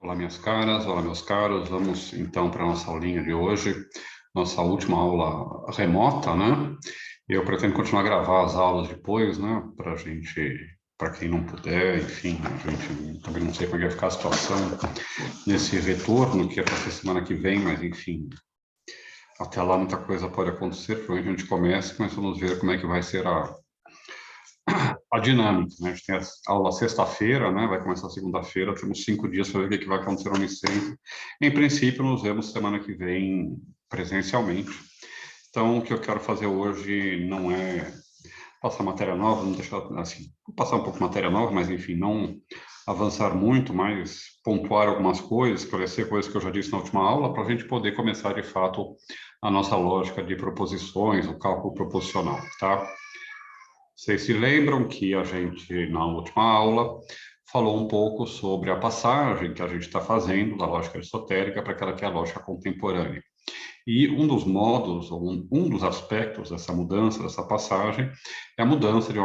Olá, minhas caras, olá, meus caros. Vamos então para a nossa aulinha de hoje, nossa última aula remota, né? Eu pretendo continuar a gravar as aulas depois, né? Para a gente, para quem não puder, enfim, a gente também não sei como é que vai ficar a situação nesse retorno, que é para ser semana que vem, mas enfim, até lá muita coisa pode acontecer. Provavelmente a gente começa, mas vamos ver como é que vai ser a dinâmica, né? A gente tem a aula sexta-feira, né? Vai começar segunda-feira, temos 5 dias para ver o que vai acontecer no Unicentro. Em princípio, nos vemos semana que vem presencialmente. Então, o que eu quero fazer hoje não é passar matéria nova, não deixar, assim, passar um pouco de matéria nova, mas, enfim, não avançar muito, mas pontuar algumas coisas, esclarecer coisas que eu já disse na última aula, para a gente poder começar, de fato, a nossa lógica de proposições, o cálculo proposicional, tá? Vocês se lembram que a gente, na última aula, falou um pouco sobre a passagem que a gente está fazendo da lógica aristotélica para aquela que é a lógica contemporânea. E um dos modos, ou um dos aspectos dessa mudança, dessa passagem, é a mudança de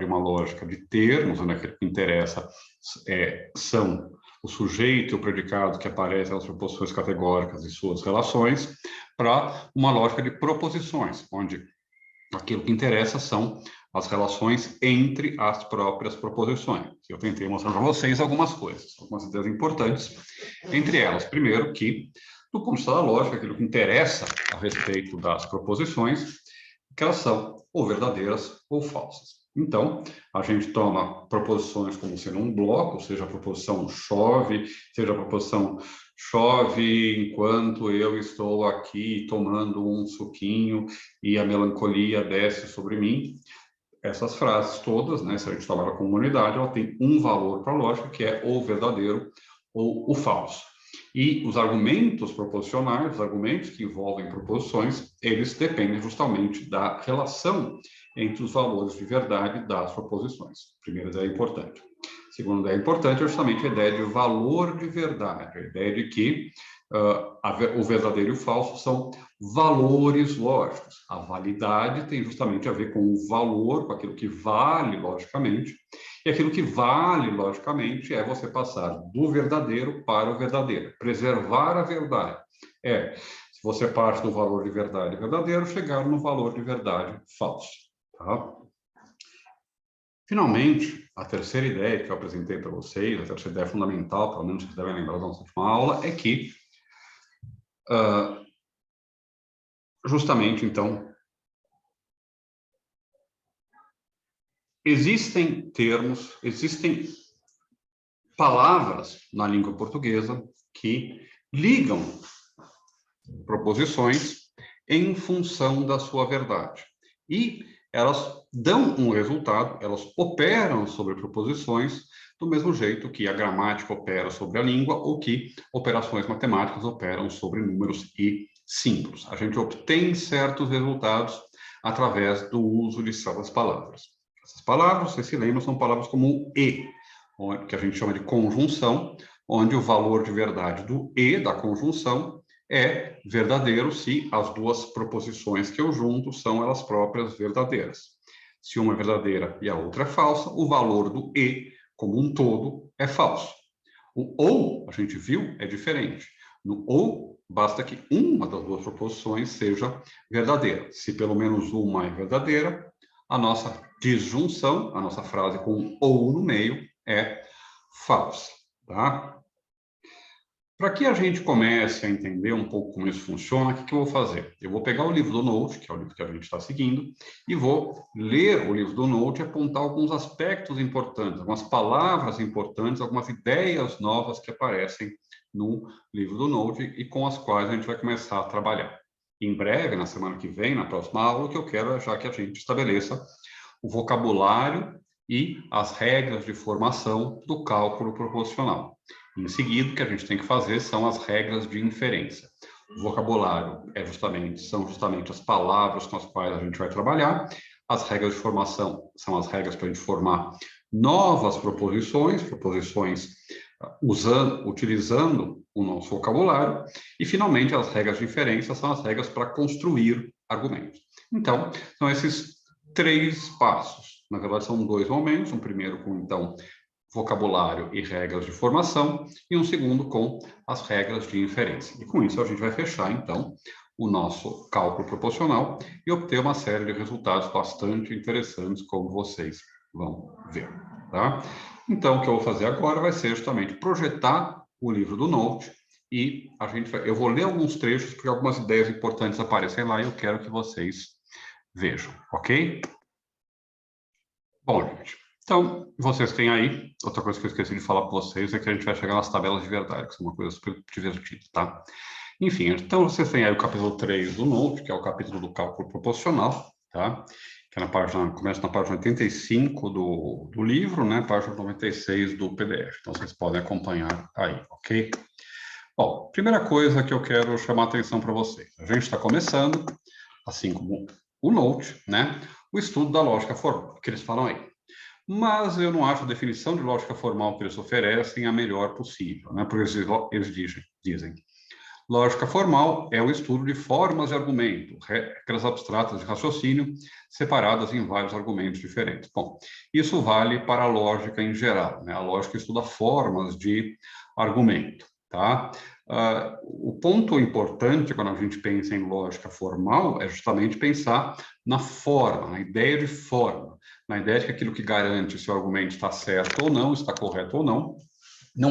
uma lógica de termos, onde aquilo que interessa são o sujeito e o predicado que aparecem nas proposições categóricas e suas relações, para uma lógica de proposições, onde aquilo que interessa são as relações entre as próprias proposições. Eu tentei mostrar para vocês algumas coisas, algumas ideias importantes, entre elas, primeiro, que, do ponto de vista da lógica, aquilo que interessa a respeito das proposições, que elas são ou verdadeiras ou falsas. Então, a gente toma proposições como sendo um bloco, seja a proposição chove, seja a proposição chove enquanto eu estou aqui tomando um suquinho e a melancolia desce sobre mim. Essas frases todas, né, se a gente trabalha com unidade, ela tem um valor para a lógica, que é ou verdadeiro ou o falso. E os argumentos proposicionais, os argumentos que envolvem proposições, eles dependem justamente da relação entre os valores de verdade das proposições. Primeira ideia importante. Segunda ideia importante é justamente a ideia de valor de verdade, a ideia de que o verdadeiro e o falso são valores lógicos. A validade tem justamente a ver com o valor, com aquilo que vale logicamente, e aquilo que vale logicamente é você passar do verdadeiro para o verdadeiro, preservar a verdade. Se você parte do valor de verdade verdadeiro, chegar no valor de verdade falso. Tá? Finalmente, a terceira ideia que eu apresentei para vocês, a terceira ideia fundamental, pelo menos vocês devem lembrar da nossa última aula, é que justamente, então, existem termos, existem palavras na língua portuguesa que ligam proposições em função da sua verdade. E elas dão um resultado, elas operam sobre proposições do mesmo jeito que a gramática opera sobre a língua ou que operações matemáticas operam sobre números e símbolos. A gente obtém certos resultados através do uso de certas palavras. Essas palavras, vocês se lembram, são palavras como e, que a gente chama de conjunção, onde o valor de verdade do e, da conjunção, é verdadeiro se as duas proposições que eu junto são elas próprias verdadeiras. Se uma é verdadeira e a outra é falsa, o valor do e, como um todo, é falso. O ou, a gente viu, é diferente. No ou, basta que uma das duas proposições seja verdadeira. Se pelo menos uma é verdadeira, a nossa disjunção, a nossa frase com ou no meio, é falsa. Tá? Para que a gente comece a entender um pouco como isso funciona, o que eu vou fazer? Eu vou pegar o livro do Note, que é o livro que a gente está seguindo, e vou ler o livro do Note e apontar alguns aspectos importantes, algumas palavras importantes, algumas ideias novas que aparecem no livro do Note e com as quais a gente vai começar a trabalhar. Em breve, na semana que vem, na próxima aula, o que eu quero é já que a gente estabeleça o vocabulário e as regras de formação do cálculo proposicional. Em seguida, o que a gente tem que fazer são as regras de inferência. O vocabulário são justamente as palavras com as quais a gente vai trabalhar. As regras de formação são as regras para a gente formar novas proposições utilizando o nosso vocabulário. E, finalmente, as regras de inferência são as regras para construir argumentos. Então, são esses 3 passos. Na verdade, são 2 momentos. Um primeiro com, então, vocabulário e regras de formação, e um segundo com as regras de inferência. E com isso a gente vai fechar, então, o nosso cálculo proporcional e obter uma série de resultados bastante interessantes, como vocês vão ver, tá? Então, o que eu vou fazer agora vai ser justamente projetar o livro do Note e eu vou ler alguns trechos, porque algumas ideias importantes aparecem lá e eu quero que vocês vejam, ok? Bom, gente, então, vocês têm aí, outra coisa que eu esqueci de falar para vocês é que a gente vai chegar nas tabelas de verdade, que são uma coisa super divertida, tá? Enfim, então vocês têm aí o capítulo 3 do Note, que é o capítulo do cálculo proporcional, tá? Que é começa na página 85 do livro, né? Página 96 do PDF. Então, vocês podem acompanhar aí, ok? Bom, primeira coisa que eu quero chamar a atenção para vocês. A gente está começando, assim como o Note, né? O estudo da lógica formal, que eles falam aí. Mas eu não acho a definição de lógica formal que eles oferecem a melhor possível, né? Porque eles dizem lógica formal é o estudo de formas de argumento, regras abstratas de raciocínio, separadas em vários argumentos diferentes. Bom, isso vale para a lógica em geral, né? A lógica estuda formas de argumento, tá? O ponto importante quando a gente pensa em lógica formal é justamente pensar na forma, na ideia de forma, na ideia de que aquilo que garante se o argumento está certo ou não, está correto ou não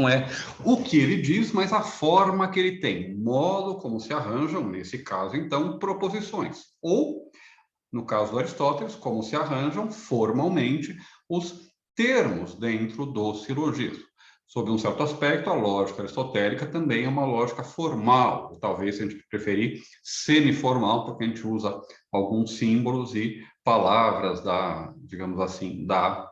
é o que ele diz, mas a forma que ele tem, o modo como se arranjam, nesse caso, então, proposições. Ou, no caso do Aristóteles, como se arranjam formalmente os termos dentro do silogismo. Sob um certo aspecto, a lógica aristotélica também é uma lógica formal, ou talvez, se a gente preferir, semiformal, porque a gente usa alguns símbolos e palavras digamos assim, da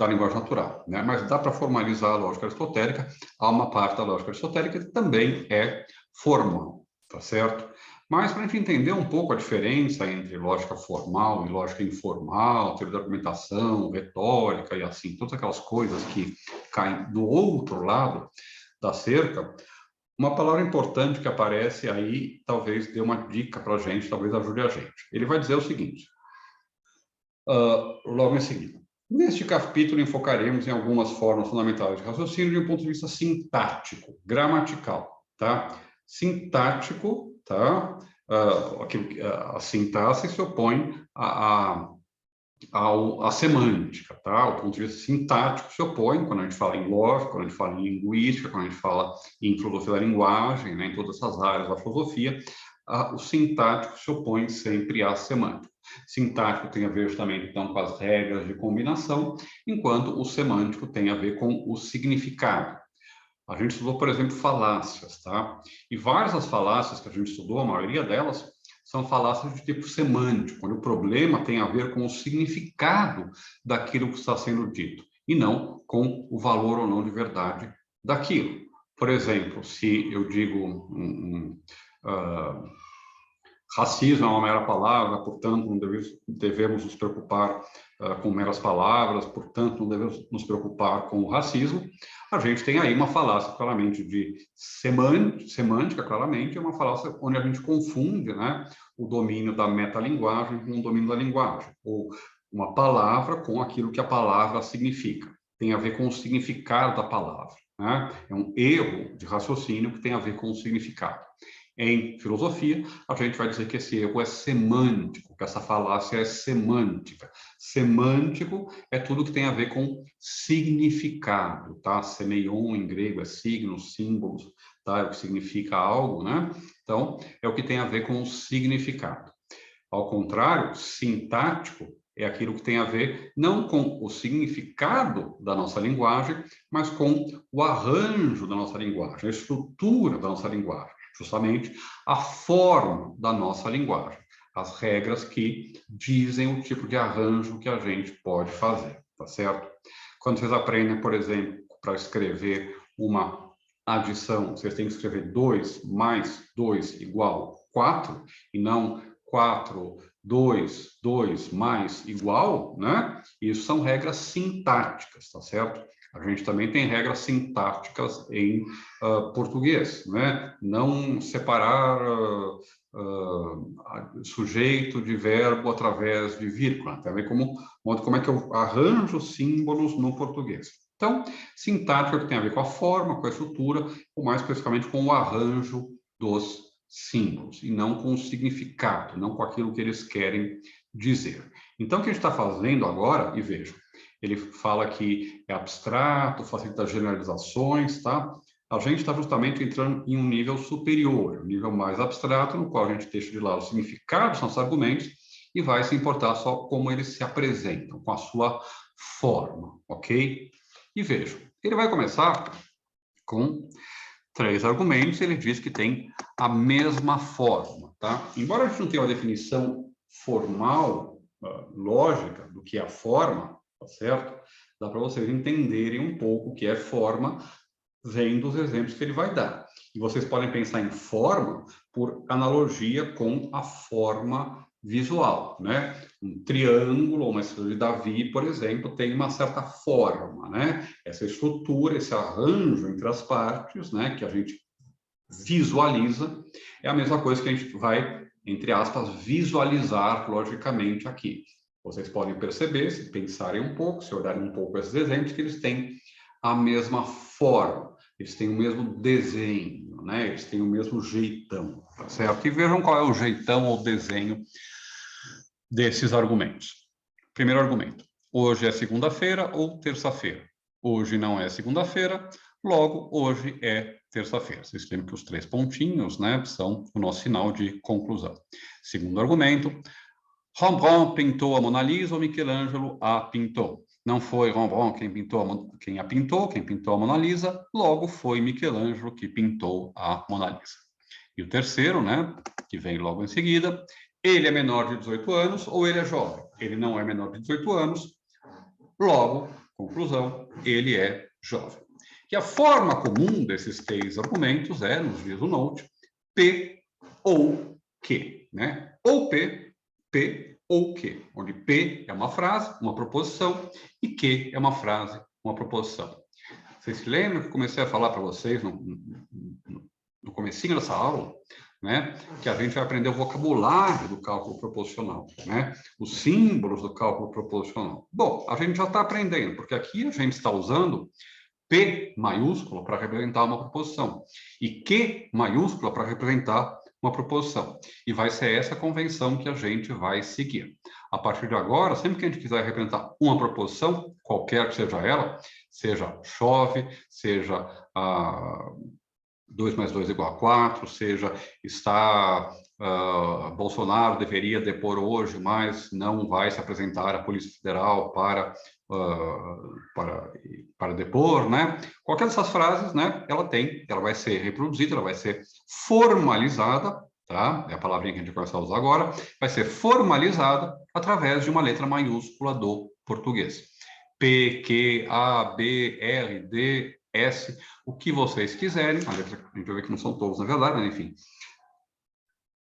linguagem natural, né? Mas dá para formalizar a lógica aristotélica. Há uma parte da lógica aristotélica que também é formal, tá certo? Mas para a gente entender um pouco a diferença entre lógica formal e lógica informal, teoria da argumentação, retórica e assim, todas aquelas coisas que caem do outro lado da cerca, uma palavra importante que aparece aí, talvez dê uma dica para a gente, talvez ajude a gente. Ele vai dizer o seguinte, logo em seguida. Neste capítulo, enfocaremos em algumas formas fundamentais de raciocínio de um ponto de vista sintático, gramatical, tá? Sintático, tá? A sintaxe se opõe à semântica, tá? O ponto de vista sintático se opõe quando a gente fala em lógica, quando a gente fala em linguística, quando a gente fala em filosofia da linguagem, né? Em todas essas áreas da filosofia, o sintático se opõe sempre à semântica. Sintático tem a ver justamente, então, com as regras de combinação, enquanto o semântico tem a ver com o significado. A gente estudou, por exemplo, falácias, tá? E várias das falácias que a gente estudou, a maioria delas, são falácias de tipo semântico, onde o problema tem a ver com o significado daquilo que está sendo dito, e não com o valor ou não de verdade daquilo. Por exemplo, se eu digo racismo é uma mera palavra, portanto, não devemos nos preocupar com meras palavras, portanto, não devemos nos preocupar com o racismo. A gente tem aí uma falácia, claramente, de semântica, claramente, é uma falácia onde a gente confunde, né, o domínio da metalinguagem com o domínio da linguagem, ou uma palavra com aquilo que a palavra significa. Tem a ver com o significado da palavra, né? É um erro de raciocínio que tem a ver com o significado. Em filosofia, a gente vai dizer que esse erro é semântico, que essa falácia é semântica. Semântico é tudo que tem a ver com significado, tá? Semeion em grego é signos, símbolos, tá? É o que significa algo, né? Então, é o que tem a ver com o significado. Ao contrário, sintático é aquilo que tem a ver não com o significado da nossa linguagem, mas com o arranjo da nossa linguagem, a estrutura da nossa linguagem. Justamente a forma da nossa linguagem, as regras que dizem o tipo de arranjo que a gente pode fazer, tá certo? Quando vocês aprendem, por exemplo, para escrever uma adição, vocês têm que escrever 2 mais 2 igual 4, e não 4, 2, 2 mais igual, né? Isso são regras sintáticas, tá certo? A gente também tem regras sintáticas em português, né? Não separar sujeito de verbo através de vírgula. Tem a ver como é que eu arranjo símbolos no português. Então, sintática que tem a ver com a forma, com a estrutura, ou mais especificamente com o arranjo dos símbolos, e não com o significado, não com aquilo que eles querem dizer. Então, o que a gente está fazendo agora, e veja, ele fala que é abstrato, facilita generalizações, tá? A gente está justamente entrando em um nível superior, um nível mais abstrato, no qual a gente deixa de lado o significado dos nossos argumentos e vai se importar só como eles se apresentam, com a sua forma, ok? E veja, ele vai começar com 3 argumentos, ele diz que tem a mesma forma, tá? Embora a gente não tenha uma definição formal, lógica, do que é a forma, tá certo? Dá para vocês entenderem um pouco o que é forma, vem dos exemplos que ele vai dar. E vocês podem pensar em forma por analogia com a forma visual, né? Um triângulo ou uma estrela de Davi, por exemplo, tem uma certa forma, né? Essa estrutura, esse arranjo entre as partes, né, que a gente visualiza, é a mesma coisa que a gente vai, entre aspas, visualizar logicamente aqui. Vocês podem perceber, se pensarem um pouco, se olharem um pouco esses exemplos, que eles têm a mesma forma, eles têm o mesmo desenho, né? Eles têm o mesmo jeitão, tá certo? E vejam qual é o jeitão ou desenho desses argumentos. Primeiro argumento: hoje é segunda-feira ou terça-feira? Hoje não é segunda-feira, logo hoje é terça-feira. Vocês lembram que os 3 pontinhos, né, são o nosso sinal de conclusão. Segundo argumento: Rembrandt pintou a Mona Lisa ou Michelangelo a pintou? Não foi Rembrandt quem a pintou, quem pintou a Mona Lisa, logo foi Michelangelo que pintou a Mona Lisa. E o terceiro, né, que vem logo em seguida: ele é menor de 18 anos ou ele é jovem? Ele não é menor de 18 anos, logo, conclusão, ele é jovem. E a forma comum desses 3 argumentos é, nos diz o note, P ou Q, né? Ou P ou Q, onde P é uma frase, uma proposição, e Q é uma frase, uma proposição. Vocês se lembram que eu comecei a falar para vocês no comecinho dessa aula, né, que a gente vai aprender o vocabulário do cálculo proposicional, né, os símbolos do cálculo proposicional. Bom, a gente já está aprendendo, porque aqui a gente está usando P maiúsculo para representar uma proposição e Q maiúsculo para representar uma proposição. E vai ser essa convenção que a gente vai seguir. A partir de agora, sempre que a gente quiser representar uma proposição, qualquer que seja ela, seja chove, seja 2 mais 2 igual a 4, seja Bolsonaro deveria depor hoje, mas não vai se apresentar à Polícia Federal para depor, né? Qualquer dessas frases, né? Ela vai ser reproduzida, ela vai ser formalizada, tá? É a palavrinha que a gente vai começar a usar agora, vai ser formalizada através de uma letra maiúscula do português. P, Q, A, B, R, D, S, o que vocês quiserem. A gente vai ver que não são todos, na verdade, mas enfim.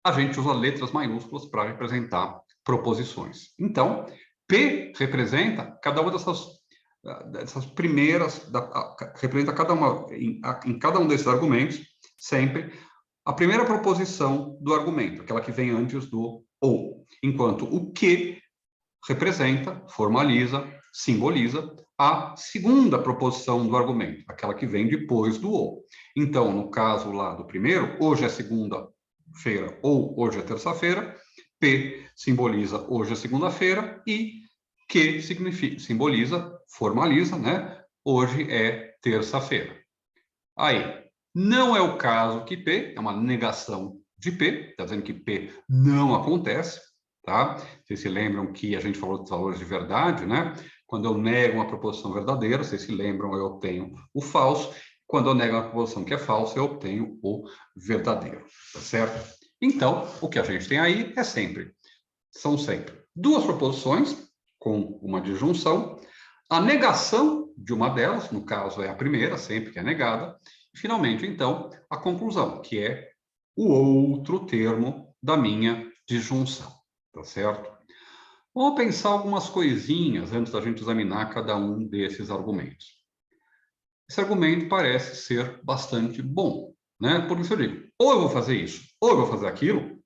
A gente usa letras maiúsculas para representar proposições. Então, P representa cada uma dessas primeiras, representa cada uma, em cada um desses argumentos, sempre a primeira proposição do argumento, aquela que vem antes do ou. Enquanto o que representa, formaliza, simboliza a segunda proposição do argumento, aquela que vem depois do ou. Então, no caso lá do primeiro, hoje é segunda-feira ou hoje é terça-feira, P simboliza hoje é segunda-feira e Q simboliza, formaliza, né? Hoje é terça-feira. Aí, não é o caso que P, é uma negação de P, está dizendo que P não acontece, tá? Vocês se lembram que a gente falou dos valores de verdade, né? Quando eu nego uma proposição verdadeira, vocês se lembram, eu obtenho o falso. Quando eu nego uma proposição que é falsa, eu obtenho o verdadeiro, tá certo? Então, o que a gente tem aí são sempre 2 proposições com uma disjunção, a negação de uma delas, no caso é a primeira, sempre que é negada, e finalmente, então, a conclusão, que é o outro termo da minha disjunção, tá certo? Vamos pensar algumas coisinhas antes da gente examinar cada um desses argumentos. Esse argumento parece ser bastante bom, né? Por isso eu digo, ou eu vou fazer isso, ou eu vou fazer aquilo,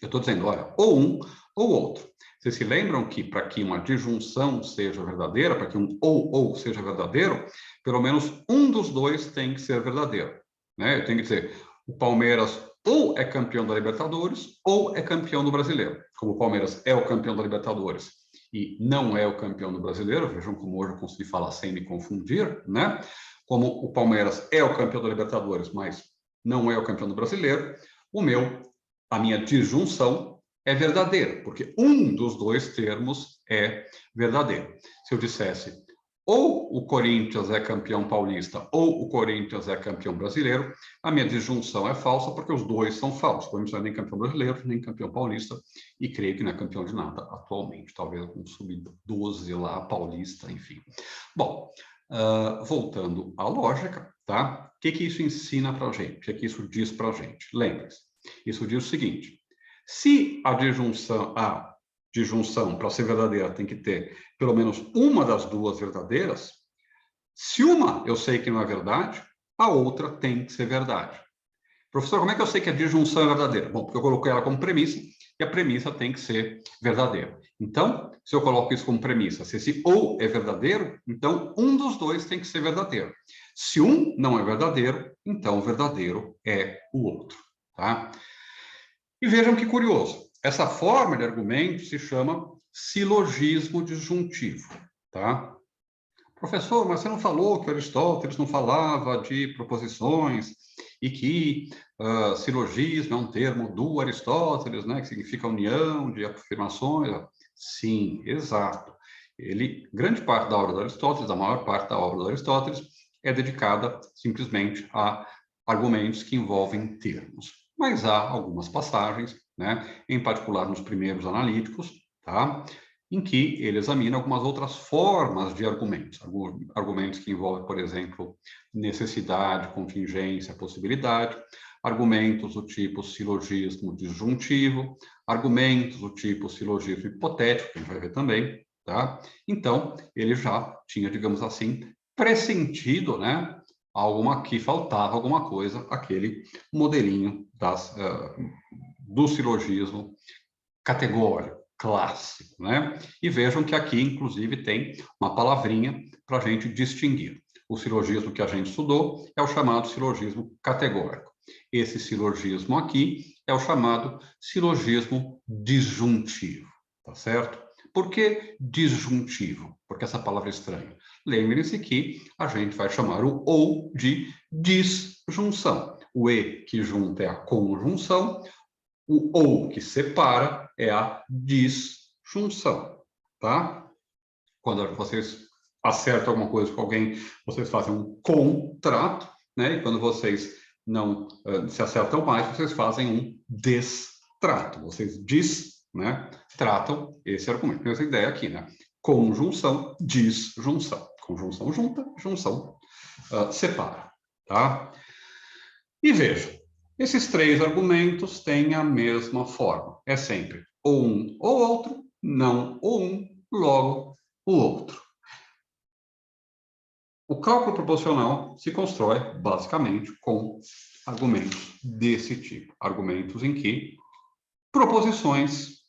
Eu estou dizendo, olha, ou um ou outro. Vocês se lembram que para que uma disjunção seja verdadeira, para que um ou seja verdadeiro, pelo menos um dos dois tem que ser verdadeiro, né? Eu tenho que dizer, o Palmeiras ou é campeão da Libertadores ou é campeão do Brasileiro. Como o Palmeiras é o campeão da Libertadores e não é o campeão do Brasileiro, vejam como hoje eu consegui falar sem me confundir, né? Como o Palmeiras é o campeão da Libertadores, mas não é o campeão do Brasileiro, a minha disjunção é verdadeira, porque um dos dois termos é verdadeiro. Se eu dissesse ou o Corinthians é campeão paulista ou o Corinthians é campeão brasileiro, a minha disjunção é falsa porque os dois são falsos. O Corinthians não é nem campeão brasileiro, nem campeão paulista, e creio que não é campeão de nada atualmente. Talvez um sub-12 lá, paulista, enfim. Bom, voltando à lógica, tá? O que isso ensina para a gente? O que isso diz para a gente? Lembre-se, isso diz o seguinte: se a disjunção para ser verdadeira tem que ter pelo menos uma das duas verdadeiras, se uma eu sei que não é verdade, a outra tem que ser verdade. Professor, como é que eu sei que a disjunção é verdadeira? Bom, porque eu coloquei ela como premissa, e a premissa tem que ser verdadeira. Então, se eu coloco isso como premissa, se esse ou é verdadeiro, então um dos dois tem que ser verdadeiro. Se um não é verdadeiro, então o verdadeiro é o outro, tá? E vejam que curioso, essa forma de argumento se chama silogismo disjuntivo, tá? Professor, mas você não falou que Aristóteles não falava de proposições e que silogismo é um termo do Aristóteles, né, que significa união de afirmações? Sim, exato. Grande parte da obra do Aristóteles, a maior parte da obra do Aristóteles, é dedicada simplesmente a argumentos que envolvem termos. Mas há algumas passagens, né, em particular nos primeiros analíticos, tá, em que ele examina algumas outras formas de argumentos. Argumentos que envolvem, por exemplo, necessidade, contingência, possibilidade, argumentos do tipo silogismo disjuntivo, argumentos do tipo silogismo hipotético, que a gente vai ver também, tá? Então, ele já tinha, digamos assim, pressentido, né, que faltava alguma coisa, aquele modelinho do silogismo categórico, clássico, né? E vejam que aqui, inclusive, tem uma palavrinha para a gente distinguir. O silogismo que a gente estudou é o chamado silogismo categórico. Esse silogismo aqui é o chamado silogismo disjuntivo, tá certo? Por que disjuntivo? Porque essa palavra é estranha. Lembrem-se que a gente vai chamar o ou de disjunção. O e que junta é a conjunção, o ou que separa é a disjunção, tá? Quando vocês acertam alguma coisa com alguém, vocês fazem um contrato, né? E quando vocês não se acertam mais, vocês fazem um destrato. Vocês né, tratam esse argumento. Essa ideia aqui, né? Conjunção, disjunção. Conjunção junta, junção separa, tá? E veja, esses três argumentos têm a mesma forma. É sempre ou um ou outro, não ou um, logo o outro. O cálculo proposicional se constrói basicamente com argumentos desse tipo. Argumentos em que proposições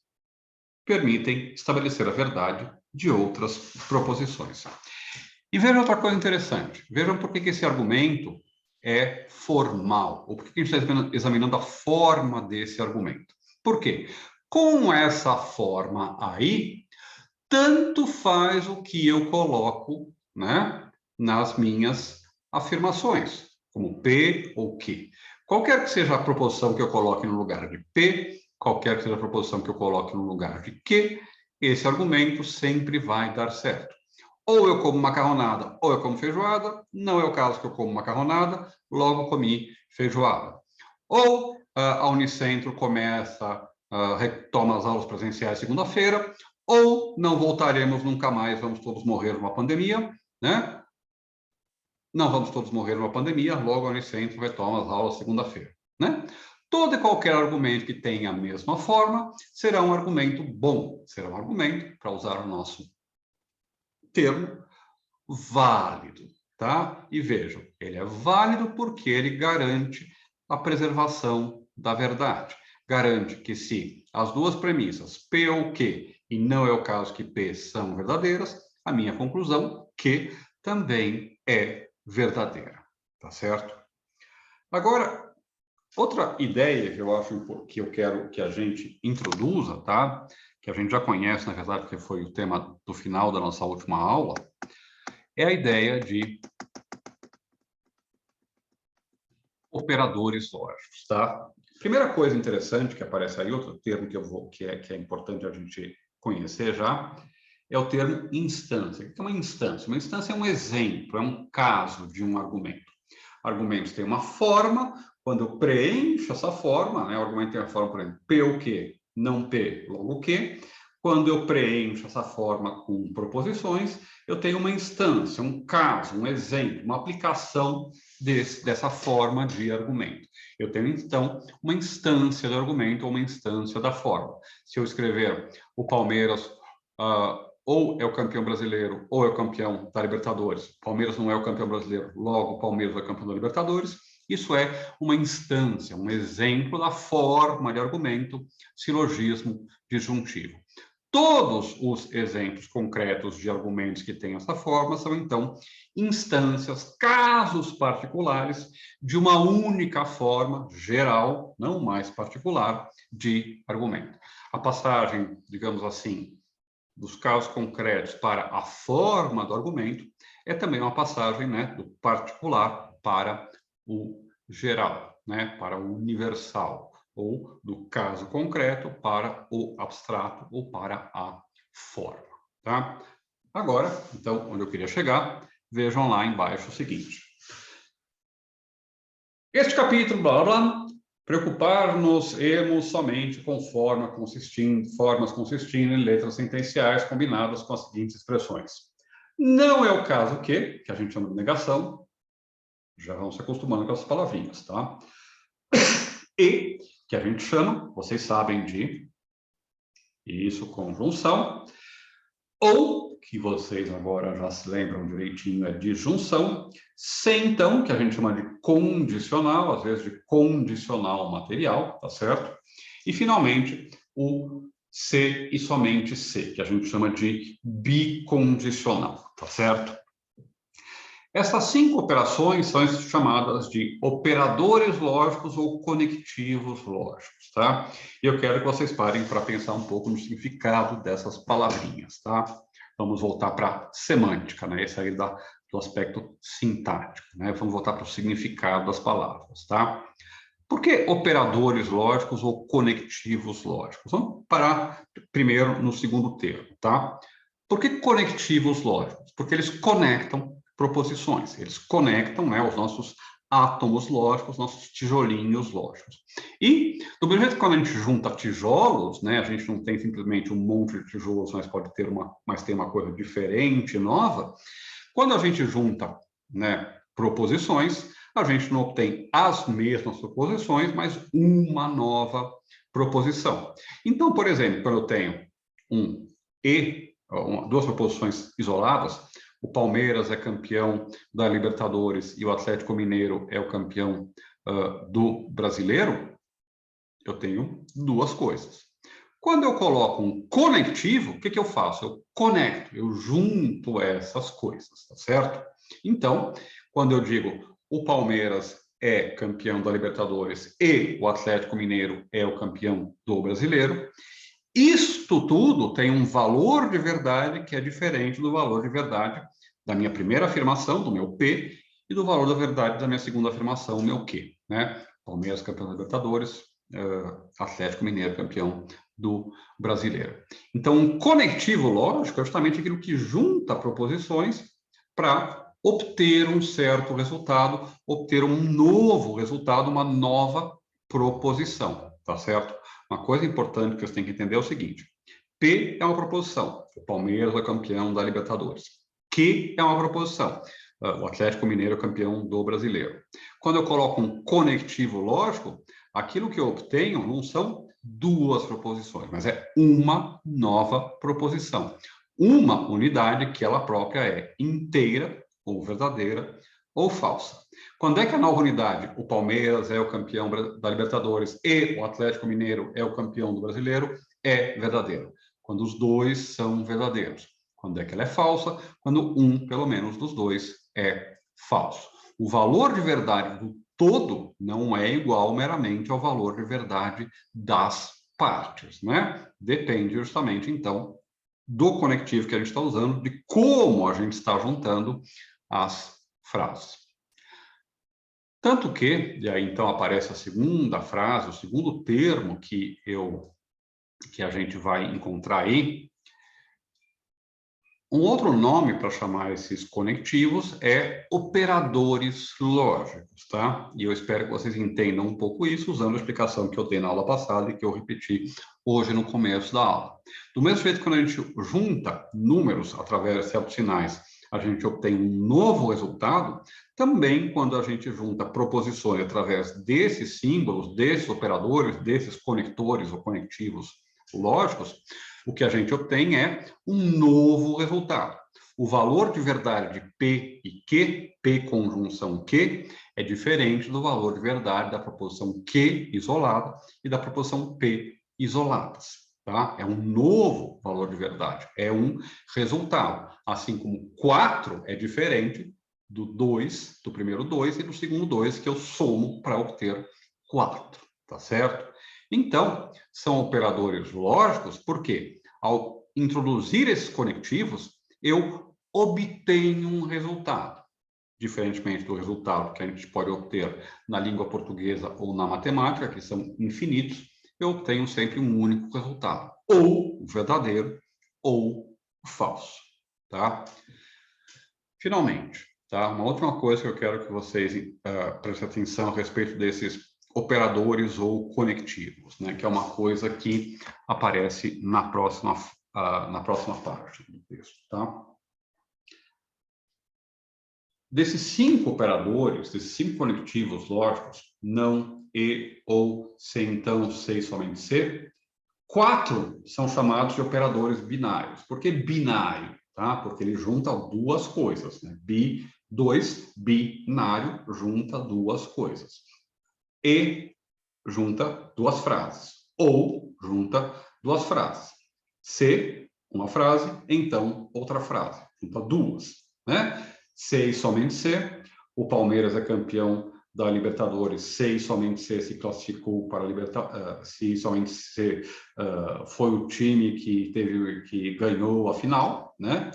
permitem estabelecer a verdade de outras proposições. E vejam outra coisa interessante. Vejam por que esse argumento é formal, ou por que a gente está examinando a forma desse argumento. Por quê? Com essa forma aí, tanto faz o que eu coloco, né, nas minhas afirmações, como P ou Q. Qualquer que seja a proposição que eu coloque no lugar de P, qualquer que seja a proposição que eu coloque no lugar de Q, esse argumento sempre vai dar certo. Ou eu como macarronada, ou eu como feijoada. Não é o caso que eu como macarronada, logo comi feijoada. Ou a Unicentro retoma as aulas presenciais segunda-feira, ou não voltaremos nunca mais, vamos todos morrer numa pandemia, né? Não vamos todos morrer numa pandemia, logo a Unicentro retoma as aulas segunda-feira, né? Todo e qualquer argumento que tenha a mesma forma será um argumento bom, será um argumento, para usar o nosso termo, válido, tá? E vejam, ele é válido porque ele garante a preservação da verdade, garante que se as duas premissas, P ou Q, e não é o caso que P são verdadeiras, a minha conclusão, Q, também é verdadeira, tá certo? Agora, outra ideia que eu acho que eu quero que a gente introduza, tá? Que a gente já conhece, na verdade, porque foi o tema do final da nossa última aula, é a ideia de operadores lógicos, tá? Primeira coisa interessante que aparece aí, outro termo que é importante a gente conhecer já, é o termo instância. O que é uma instância? Uma instância é um exemplo, é um caso de um argumento. Argumentos têm uma forma, quando eu preencho essa forma, né, o argumento tem a forma, por exemplo, P ou Q, não P, logo Q. Quando eu preencho essa forma com proposições, eu tenho uma instância, um caso, um exemplo, uma aplicação dessa forma de argumento. Eu tenho, então, uma instância do argumento ou uma instância da forma. Se eu escrever o Palmeiras ou é o campeão brasileiro ou é o campeão da Libertadores, o Palmeiras não é o campeão brasileiro, logo o Palmeiras é campeão da Libertadores, isso é uma instância, um exemplo da forma de argumento, silogismo disjuntivo. Todos os exemplos concretos de argumentos que têm essa forma são, então, instâncias, casos particulares de uma única forma geral, não mais particular, de argumento. A passagem, digamos assim, dos casos concretos para a forma do argumento é também uma passagem, né, do particular para o geral, né, para o universal, ou do caso concreto para o abstrato ou para a forma, tá? Agora, então, onde eu queria chegar, vejam lá embaixo o seguinte. Este capítulo, blá, blá, blá, preocupar-nos-emos somente com formas consistindo em letras sentenciais combinadas com as seguintes expressões. Não é o caso que a gente chama de negação, já vão se acostumando com essas palavrinhas, tá? E, que a gente chama, vocês sabem de, isso, conjunção, ou, que vocês agora já se lembram direitinho, é disjunção, sem, então, que a gente chama de condicional, às vezes de condicional material, tá certo? E, finalmente, o se e somente se, que a gente chama de bicondicional, tá certo? Essas 5 operações são chamadas de operadores lógicos ou conectivos lógicos, tá? E eu quero que vocês parem para pensar um pouco no significado dessas palavrinhas, tá? Vamos voltar para a semântica, né? Esse aí do aspecto sintático, né? Vamos voltar para o significado das palavras, tá? Por que operadores lógicos ou conectivos lógicos? Vamos parar primeiro no segundo termo, tá? Por que conectivos lógicos? Porque eles conectam proposições, eles conectam, né, os nossos átomos lógicos, nossos tijolinhos lógicos. E, do mesmo jeito que quando a gente junta tijolos, né, a gente não tem simplesmente um monte de tijolos, mas pode ter tem uma coisa diferente, nova. Quando a gente junta, né, proposições, a gente não obtém as mesmas proposições, mas uma nova proposição. Então, por exemplo, quando eu tenho duas proposições isoladas, o Palmeiras é campeão da Libertadores e o Atlético Mineiro é o campeão do Brasileiro, eu tenho duas coisas. Quando eu coloco um conectivo, o que eu faço? Eu conecto, eu junto essas coisas, tá certo? Então, quando eu digo o Palmeiras é campeão da Libertadores e o Atlético Mineiro é o campeão do Brasileiro, isto tudo tem um valor de verdade que é diferente do valor de verdade da minha primeira afirmação, do meu P, e do valor da verdade da minha segunda afirmação, o meu Q, né? Palmeiras campeão da Libertadores, Atlético Mineiro campeão do Brasileiro. Então, um conectivo lógico é justamente aquilo que junta proposições para obter um certo resultado, obter um novo resultado, uma nova proposição, tá certo? Uma coisa importante que você tem que entender é o seguinte: P é uma proposição, o Palmeiras é campeão da Libertadores. Q é uma proposição, o Atlético Mineiro é campeão do Brasileiro. Quando eu coloco um conectivo lógico, aquilo que eu obtenho não são duas proposições, mas é uma nova proposição. Uma unidade que ela própria é inteira ou verdadeira, ou falsa? Quando é que a nova unidade, o Palmeiras é o campeão da Libertadores e o Atlético Mineiro é o campeão do Brasileiro, é verdadeiro. Quando os dois são verdadeiros. Quando é que ela é falsa? Quando um, pelo menos, dos dois é falso. O valor de verdade do todo não é igual meramente ao valor de verdade das partes, né? Depende justamente, então, do conectivo que a gente está usando, de como a gente está juntando as frases. Tanto que, e aí então aparece a segunda frase, o segundo termo que a gente vai encontrar aí. Um outro nome para chamar esses conectivos é operadores lógicos, tá? E eu espero que vocês entendam um pouco isso usando a explicação que eu dei na aula passada e que eu repeti hoje no começo da aula. Do mesmo jeito que quando a gente junta números através de certos sinais, a gente obtém um novo resultado, também quando a gente junta proposições através desses símbolos, desses operadores, desses conectores ou conectivos lógicos, o que a gente obtém é um novo resultado. O valor de verdade de P e Q, P conjunção Q, é diferente do valor de verdade da proposição Q isolada e da proposição P isoladas. Tá? É um novo valor de verdade, é um resultado. Assim como 4 é diferente do 2, do primeiro 2 e do segundo 2, que eu somo para obter 4, tá certo? Então, são operadores lógicos, porque ao introduzir esses conectivos, eu obtenho um resultado. Diferentemente do resultado que a gente pode obter na língua portuguesa ou na matemática, que são infinitos, eu obtenho sempre um único resultado, ou verdadeiro ou falso, tá? Finalmente, tá? Uma última coisa que eu quero que vocês prestem atenção a respeito desses operadores ou conectivos, né? Que é uma coisa que aparece na próxima parte do texto, tá? Desses 5 operadores, desses 5 conectivos lógicos, não, e, ou, se, então, se e somente se, 4 são chamados de operadores binários. Por que binário? Tá? Porque ele junta duas coisas, né? Binário, junta duas coisas. E junta duas frases. Ou junta duas frases. Se, uma frase, então outra frase. Junta duas, né? Se e somente se, o Palmeiras é campeão da Libertadores, se e somente se classificou para a Libertadores, se e somente se foi o time que ganhou a final, né?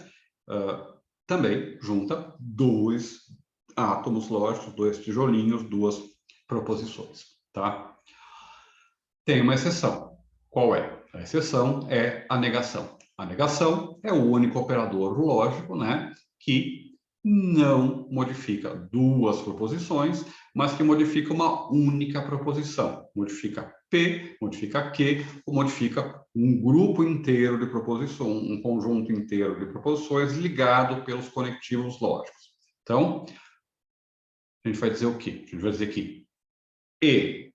Também junta dois átomos lógicos, dois tijolinhos, duas proposições, tá? Tem uma exceção. Qual é? A exceção é a negação. A negação é o único operador lógico, né, que não modifica duas proposições, mas que modifica uma única proposição. Modifica P, modifica Q, ou modifica um grupo inteiro de proposições, um conjunto inteiro de proposições ligado pelos conectivos lógicos. Então, a gente vai dizer o quê? A gente vai dizer que E,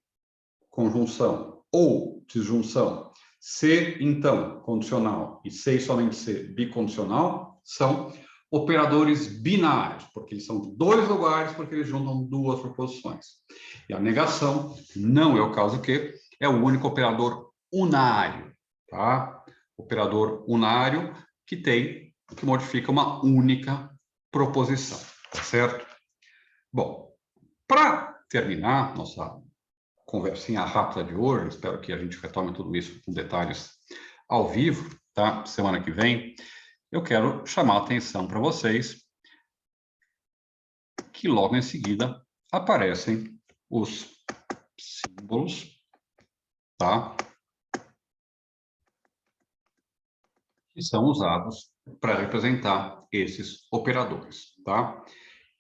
conjunção, ou disjunção, se, então, condicional, e se e somente se, bicondicional, são operadores binários, porque eles são dois lugares, porque eles juntam duas proposições. E a negação não é o caso que é o único operador unário, tá? Operador unário que modifica uma única proposição, tá certo? Bom, para terminar nossa conversinha rápida de hoje, espero que a gente retome tudo isso com detalhes ao vivo, tá? Semana que vem, eu quero chamar a atenção para vocês que logo em seguida aparecem os símbolos, tá? Que são usados para representar esses operadores, tá?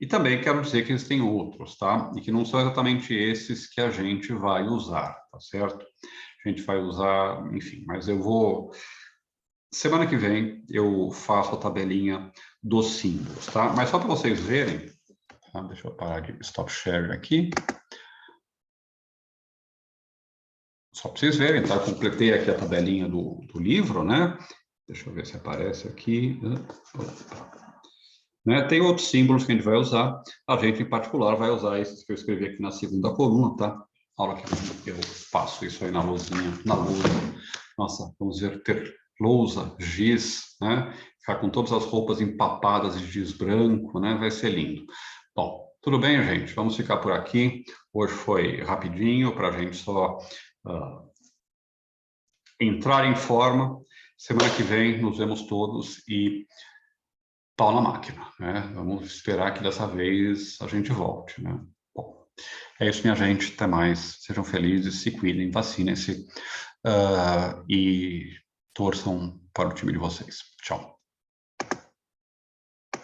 E também quero dizer que existem outros, tá? E que não são exatamente esses que a gente vai usar, tá certo? A gente vai usar, enfim, mas eu vou... Semana que vem eu faço a tabelinha dos símbolos, tá? Mas só para vocês verem, tá? Deixa eu parar de stop share aqui. Só para vocês verem, tá? Eu completei aqui a tabelinha do livro, né? Deixa eu ver se aparece aqui. né? Tem outros símbolos que a gente vai usar. A gente, em particular, vai usar esses que eu escrevi aqui na segunda coluna, tá? A hora que eu faço isso aí na lousinha, na lousa. Nossa, vamos ver, ter lousa, giz, né? Ficar com todas as roupas empapadas de giz branco, né? Vai ser lindo. Bom, tudo bem, gente? Vamos ficar por aqui. Hoje foi rapidinho, para a gente só entrar em forma. Semana que vem nos vemos todos e pau na máquina, né? Vamos esperar que dessa vez a gente volte, né? Bom, é isso, minha gente. Até mais. Sejam felizes, se cuidem, vacinem-se e torçam para o time de vocês. Tchau.